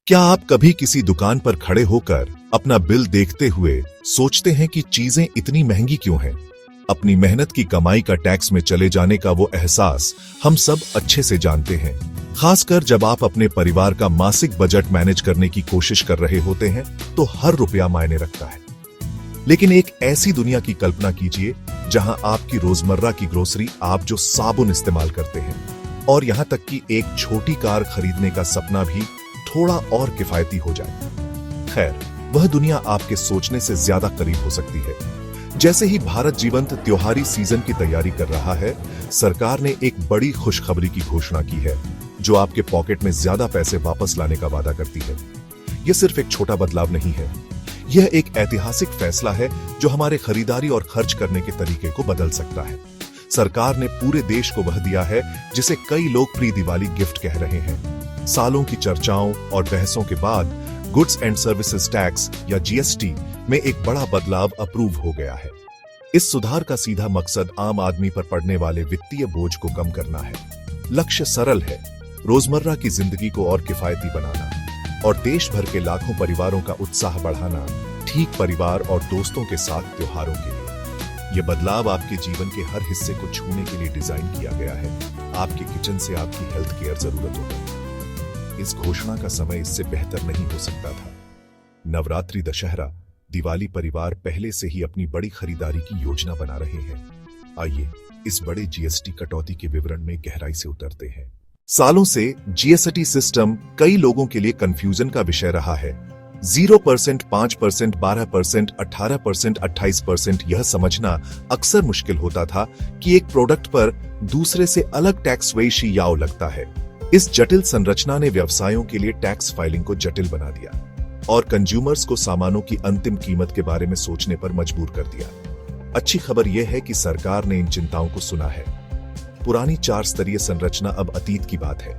क्या आप कभी किसी दुकान पर खड़े होकर अपना बिल देखते हुए सोचते हैं कि चीजें इतनी महंगी क्यों हैं? अपनी मेहनत की कमाई का टैक्स में चले जाने का वो एहसास हम सब अच्छे से जानते हैं, खासकर जब आप अपने परिवार का मासिक बजट मैनेज करने की कोशिश कर रहे होते हैं तो हर रुपया मायने रखता है। लेकिन एक ऐसी दुनिया की कल्पना कीजिए जहां आपकी रोजमर्रा की ग्रोसरी, आप जो साबुन इस्तेमाल करते हैं और यहां तक कि एक छोटी कार खरीदने का सपना भी थोड़ा और किफायती हो जाए। खैर, वह दुनिया आपके सोचने से ज्यादा करीब हो सकती है। जैसे ही भारत जीवंत त्योहारी सीजन की तैयारी कर रहा है, सरकार ने एक बड़ी खुशखबरी की घोषणा की है जो आपके पॉकेट में ज्यादा पैसे वापस लाने का वादा करती है। यह सिर्फ एक छोटा बदलाव नहीं है, यह एक ऐतिहासिक फैसला है जो हमारे खरीदारी और खर्च करने के तरीके को बदल सकता है। सरकार ने पूरे देश को वह दिया है जिसे कई लोग प्री दिवाली गिफ्ट कह रहे हैं। सालों की चर्चाओं और बहसों के बाद गुड्स एंड सर्विसेज टैक्स या जीएसटी में एक बड़ा बदलाव अप्रूव हो गया है। इस सुधार का सीधा मकसद आम आदमी पर पड़ने वाले वित्तीय बोझ को कम करना है। लक्ष्य सरल है, रोजमर्रा की जिंदगी को और किफायती बनाना और देश भर के लाखों परिवारों का उत्साह बढ़ाना, ठीक परिवार और दोस्तों के साथ त्योहारों के लिए। यह बदलाव आपके जीवन के हर हिस्से को छूने के लिए डिजाइन किया गया है। आपके किचन से आपकी हेल्थ केयर जरूरतों तक। इस घोषणा का समय इससे बेहतर नहीं हो सकता था। नवरात्रि, दशहरा, दिवाली, परिवार पहले से ही अपनी बड़ी खरीदारी की योजना बना रहे हैं। आइए इस बड़े जीएसटी कटौती के विवरण में गहराई से उतरते हैं। सालों से जीएसटी सिस्टम कई लोगों के लिए कंफ्यूजन का विषय रहा है। 0%, 5%, 12%, 18%, 28%, यह समझना अक्सर मुश्किल होता था कि एक प्रोडक्ट पर दूसरे से अलग टैक्स रेशियो लगता है। इस जटिल संरचना ने व्यवसायों के लिए टैक्स फाइलिंग को जटिल बना दिया और कंज्यूमर्स को सामानों की अंतिम कीमत के बारे में सोचने पर मजबूर कर दिया। अच्छी खबर यह है कि सरकार ने इन चिंताओं को सुना है। पुरानी 4 स्तरीय संरचना अब अतीत की बात है।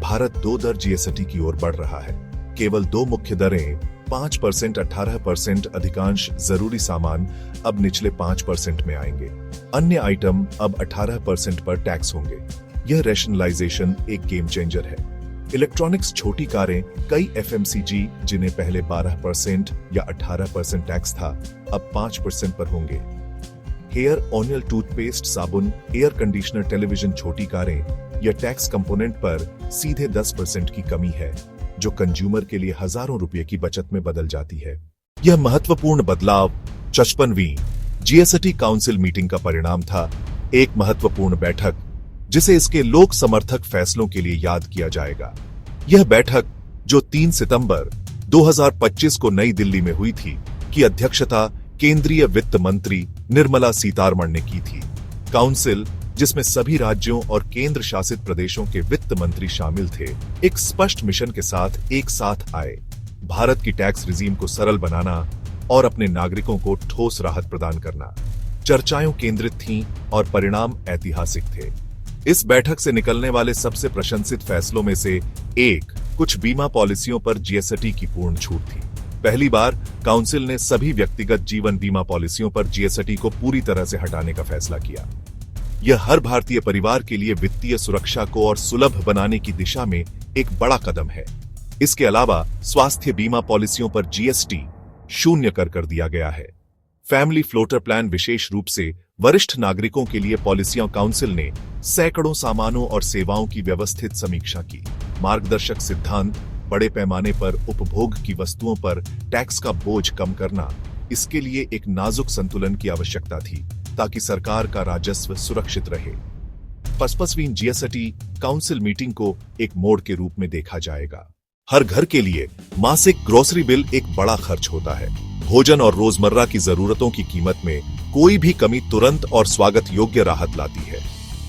भारत 2 दर जीएसटी की ओर बढ़ रहा है। केवल 2 मुख्य दरें 5%, 18%, अधिकांश जरूरी सामान अब निचले 5% में आएंगे। अन्य आइटम अब 18% पर टैक्स होंगे। यह रैशनलाइजेशन एक गेम चेंजर है। इलेक्ट्रॉनिक्स, छोटी कारें, कई एफएमसीजी जिन्हें पहले 12% या 18% टैक्स था, अब 5% पर होंगे। हेयर ऑयल, टूथपेस्ट, साबुन, एयर कंडीशनर, टेलीविजन, छोटी कारें, यह टैक्स कंपोनेंट पर सीधे 10% की कमी है जो कंज्यूमर के लिए हजारों रुपए की बचत में बदल जाती है। यह महत्वपूर्ण बदलाव 55वीं जीएसटी काउंसिल मीटिंग का परिणाम था, एक महत्वपूर्ण बैठक जिसे इसके लोक समर्थक फैसलों के लिए याद किया जाएगा। यह बैठक जो 3 सितंबर 2025 को नई दिल्ली में हुई थी, की अध्यक्षता केंद्रीय वित्त मंत्री निर्मला सीतारमण ने की थी। काउंसिल, जिसमें सभी राज्यों और केंद्र शासित प्रदेशों के वित्त मंत्री शामिल थे, एक स्पष्ट मिशन के साथ एक साथ आए: भारत की टैक्स रिजीम को सरल बनाना और अपने नागरिकों को ठोस राहत प्रदान करना। चर्चाएं केंद्रित थीं और परिणाम ऐतिहासिक थे। इस बैठक से निकलने वाले सबसे प्रशंसित फैसलों में से एक कुछ बीमा पॉलिसियों पर जीएसटी की पूर्ण छूट थी। पहली बार काउंसिल ने सभी व्यक्तिगत जीवन बीमा पॉलिसियों पर जीएसटी को पूरी तरह से हटाने का फैसला किया। यह हर भारतीय परिवार के लिए वित्तीय सुरक्षा को और सुलभ बनाने की दिशा में एक बड़ा कदम है। इसके अलावा स्वास्थ्य बीमा पॉलिसियों पर जीएसटी शून्य कर दिया गया है। फैमिली फ्लोटर प्लान, विशेष रूप से वरिष्ठ नागरिकों के लिए पॉलिसियां, काउंसिल ने सैकड़ों सामानों और सेवाओं की व्यवस्थित समीक्षा की। मार्गदर्शक सिद्धांत, बड़े पैमाने पर उपभोग की वस्तुओं पर टैक्स का बोझ कम करना, इसके लिए एक नाजुक संतुलन की आवश्यकता थी ताकि सरकार का राजस्व सुरक्षित रहे। 55वीं जीएसटी काउंसिल मीटिंग को एक मोड़ के रूप में देखा जाएगा। हर घर के लिए मासिक ग्रोसरी बिल एक बड़ा खर्च होता है। भोजन और रोजमर्रा की जरूरतों की कीमत में कोई भी कमी तुरंत और स्वागत योग्य राहत लाती है।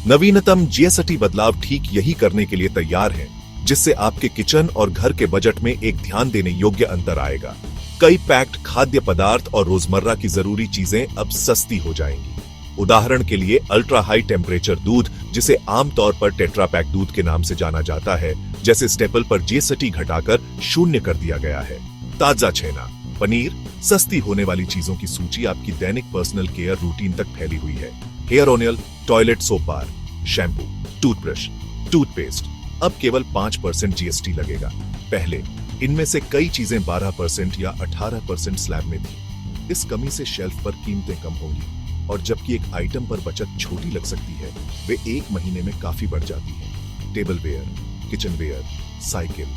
नवीनतम जीएसटी बदलाव ठीक यही करने के लिए तैयार है, जिससे आपके किचन और घर के बजट में एक ध्यान देने योग्य अंतर आएगा। कई पैक्ड खाद्य पदार्थ और रोजमर्रा की जरूरी चीजें अब सस्ती हो जाएंगी। उदाहरण के लिए अल्ट्रा हाई टेम्परेचर दूध, जिसे आमतौर पर टेट्रा पैक दूध के नाम से जाना जाता है, जैसे स्टेपल पर जीएसटी घटाकर शून्य कर दिया गया है। ताजा छेना, पनीर, सस्ती होने वाली चीजों की सूची आपकी दैनिक पर्सनल केयर रूटीन तक फैली हुई है। Hair oil, toilet soap bar, shampoo, toothbrush, toothpaste, अब केवल 5% जीएसटी लगेगा। पहले इनमें से कई चीजें 12% या 18% स्लैब में थी। इस कमी से शेल्फ पर कीमतें कम होंगी और जबकि एक आइटम पर बचत छोटी लग सकती है, वे एक महीने में काफी बढ़ जाती है। Table ware, kitchen ware, cycle,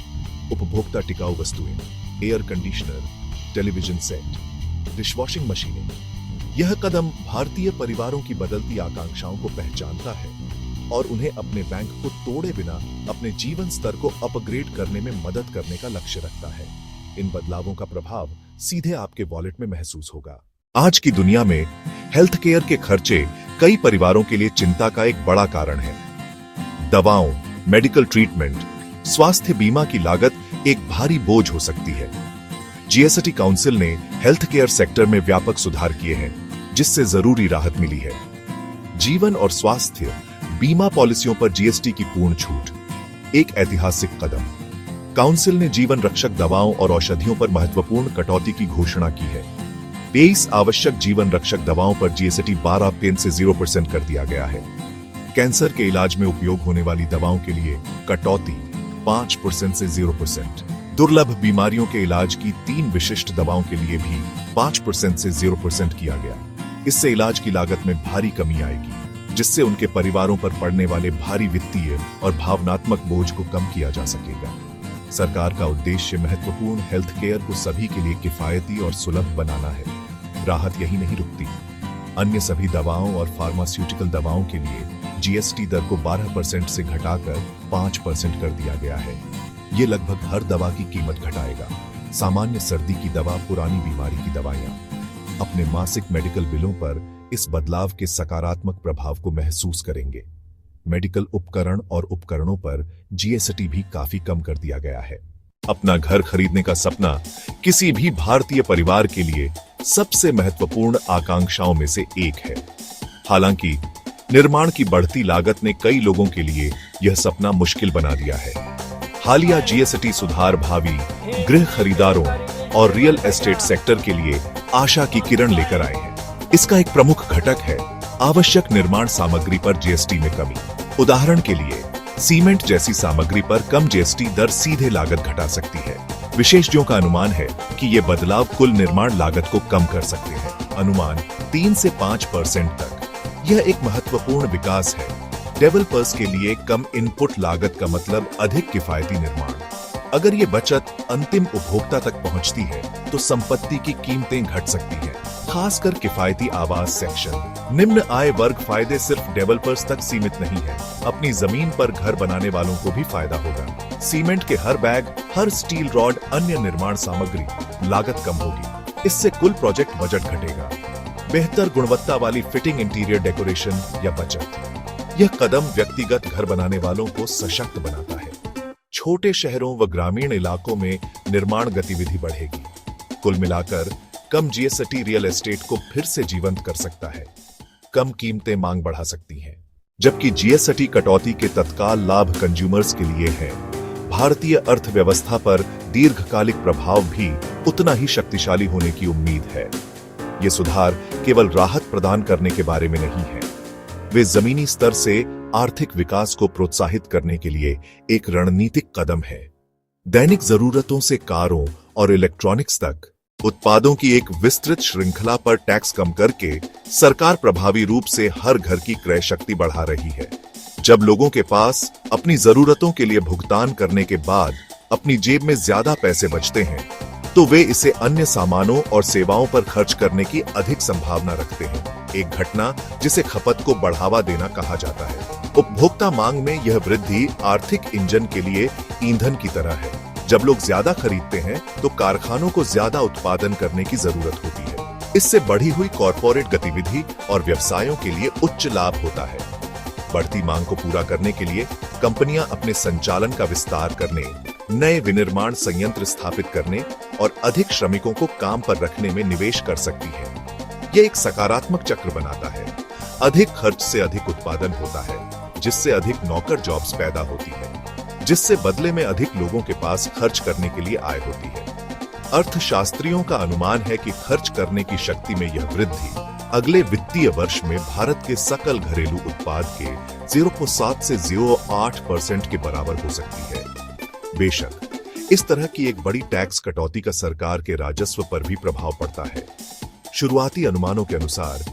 उपभोक्ता टिकाऊ वस्तुएं, air conditioner, television set, dishwashing मशीनें। यह कदम भारतीय परिवारों की बदलती आकांक्षाओं को पहचानता है और उन्हें अपने बैंक को तोड़े बिना अपने जीवन स्तर को अपग्रेड करने में मदद करने का लक्ष्य रखता है। इन बदलावों का प्रभाव सीधे आपके वॉलेट में महसूस होगा। आज की दुनिया में हेल्थ केयर के खर्चे कई परिवारों के लिए चिंता का एक बड़ा कारण है। दवाओं, मेडिकल ट्रीटमेंट, स्वास्थ्य बीमा की लागत एक भारी बोझ हो सकती है। जीएसटी काउंसिल ने हेल्थ केयर सेक्टर में व्यापक सुधार किए हैं, जिससे जरूरी राहत मिली है। जीवन और स्वास्थ्य बीमा पॉलिसियों पर जीएसटी की पूर्ण छूट, एक ऐतिहासिक कदम। काउंसिल ने जीवन रक्षक दवाओं और औषधियों पर महत्वपूर्ण कटौती की घोषणा की है। 23 आवश्यक जीवन रक्षक दवाओं पर जीएसटी 12% से 0% कर दिया गया है। कैंसर के इलाज में उपयोग होने वाली दवाओं के लिए कटौती 5% से 0%। दुर्लभ बीमारियों के इलाज की 3 विशिष्ट दवाओं के लिए भी 5% से 0% किया गया। इससे इलाज की लागत में भारी कमी आएगी, जिससे उनके परिवारों पर पड़ने वाले भारी वित्तीय और भावनात्मक बोझ को कम किया जा सकेगा। सरकार का उद्देश्य महत्वपूर्ण हेल्थ केयर को सभी के लिए किफायती और सुलभ बनाना है। राहत यही नहीं रुकती। अन्य सभी दवाओं और फार्मास्यूटिकल दवाओं के लिए जीएसटी दर को 12% से घटाकर 5% कर दिया गया है। ये लगभग हर दवा की कीमत घटाएगा। सामान्य सर्दी की दवा, पुरानी बीमारी की दवाइयां। अपने मासिक मेडिकल बिलों पर इस बदलाव के सकारात्मक प्रभाव को महसूस करेंगे। मेडिकल उपकरण और उपकरणों पर जीएसटी भी काफी कम कर दिया गया है। अपना घर खरीदने का सपना किसी भी भारतीय परिवार के लिए सबसे महत्वपूर्ण आकांक्षाओं में से एक है। हालांकि निर्माण की बढ़ती लागत ने कई लोगों के लिए यह सपना मुश्किल बना दिया है। हालिया जीएसटी सुधार भावी गृह खरीदारों और रियल एस्टेट सेक्टर के लिए आशा की किरण लेकर आए हैं। इसका एक प्रमुख घटक है आवश्यक निर्माण सामग्री पर जीएसटी में कमी। उदाहरण के लिए सीमेंट जैसी सामग्री पर कम जीएसटी दर सीधे लागत घटा सकती है। विशेषज्ञों का अनुमान है कि ये बदलाव कुल निर्माण लागत को कम कर सकते हैं, अनुमान 3 से 5% तक। यह एक महत्वपूर्ण विकास है। डेवलपर्स के लिए कम इनपुट लागत का मतलब अधिक किफायती निर्माण। अगर ये बचत अंतिम उपभोक्ता तक पहुंचती है तो संपत्ति की कीमतें घट सकती हैं, खासकर किफायती आवास सेक्शन। निम्न आय वर्ग फायदे सिर्फ डेवलपर्स तक सीमित नहीं है, अपनी जमीन पर घर बनाने वालों को भी फायदा होगा। सीमेंट के हर बैग, हर स्टील रॉड, अन्य निर्माण सामग्री लागत कम होगी। इससे कुल प्रोजेक्ट बजट घटेगा। बेहतर गुणवत्ता वाली फिटिंग, इंटीरियर डेकोरेशन या बचत। यह कदम व्यक्तिगत घर बनाने वालों को सशक्त बनाता है। छोटे शहरों व ग्रामीण इलाकों में निर्माण गतिविधि बढ़ेगी। कुल मिलाकर कम जीएसटी रियल एस्टेट को फिर से जीवंत कर सकता है। कम कीमतें मांग बढ़ा सकती हैं, जबकि जीएसटी कटौती के तत्काल लाभ कंज्यूमर्स के लिए है। भारतीय अर्थव्यवस्था पर दीर्घकालिक प्रभाव भी उतना ही शक्तिशाली होने की उम्मीद है। ये सुधार केवल राहत प्रदान करने के बारे में नहीं है, वे जमीनी स्तर से आर्थिक विकास को प्रोत्साहित करने के लिए एक रणनीतिक कदम है। दैनिक जरूरतों से कारों और इलेक्ट्रॉनिक्स तक उत्पादों की एक विस्तृत श्रृंखला पर टैक्स कम करके सरकार प्रभावी रूप से हर घर की क्रय शक्ति बढ़ा रही है। जब लोगों के पास अपनी जरूरतों के लिए भुगतान करने के बाद अपनी जेब में ज्यादा पैसे बचते हैं, तो वे इसे अन्य सामानों और सेवाओं पर खर्च करने की अधिक संभावना रखते हैं। एक घटना जिसे खपत को बढ़ावा देना कहा जाता है। उपभोक्ता मांग में यह वृद्धि आर्थिक इंजन के लिए ईंधन की तरह है। जब लोग ज्यादा खरीदते हैं तो कारखानों को ज्यादा उत्पादन करने की जरूरत होती है। इससे बढ़ी हुई कॉर्पोरेट गतिविधि और व्यवसायों के लिए उच्च लाभ होता है। बढ़ती मांग को पूरा करने के लिए कंपनियां अपने संचालन का विस्तार करने, नए विनिर्माण संयंत्र स्थापित करने और अधिक श्रमिकों को काम पर रखने में निवेश कर सकती है। यह एक सकारात्मक चक्र बनाता है। अधिक खर्च से अधिक उत्पादन होता है, जिससे अधिक नौकर जॉब्स पैदा होती है, जिससे बदले में अधिक लोगों के पास खर्च करने के लिए आय होती है। अर्थशास्त्रियों का अनुमान है कि खर्च करने की शक्ति में यह वृद्धि अगले वित्तीय वर्ष में भारत के सकल घरेलू उत्पाद के 0.7 से 0.8% के बराबर हो सकती है। बेशक इस तरह की एक बड़ी टैक्स कटौती का सरकार के राजस्व पर भी प्रभाव पड़ता है। शुरुआती अनुमानों के अनुसार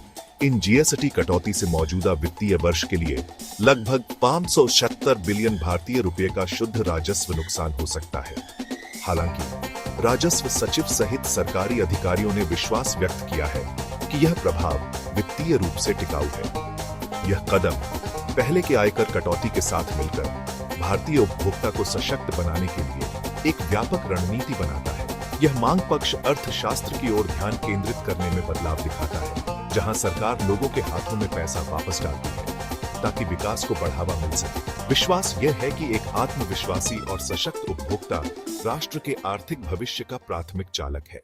इन जीएसटी कटौती से मौजूदा वित्तीय वर्ष के लिए लगभग 576 बिलियन भारतीय रुपए का शुद्ध राजस्व नुकसान हो सकता है। हालांकि राजस्व सचिव सहित सरकारी अधिकारियों ने विश्वास व्यक्त किया है कि यह प्रभाव वित्तीय रूप से टिकाऊ है। यह कदम पहले के आयकर कटौती के साथ मिलकर भारतीय उपभोक्ता को सशक्त बनाने के लिए एक व्यापक रणनीति बनाता है। यह मांग पक्ष अर्थशास्त्र की ओर ध्यान केंद्रित करने में बदलाव दिखाता है, जहां सरकार लोगों के हाथों में पैसा वापस डालती है ताकि विकास को बढ़ावा मिल सके। विश्वास यह है कि एक आत्मविश्वासी और सशक्त उपभोक्ता राष्ट्र के आर्थिक भविष्य का प्राथमिक चालक है।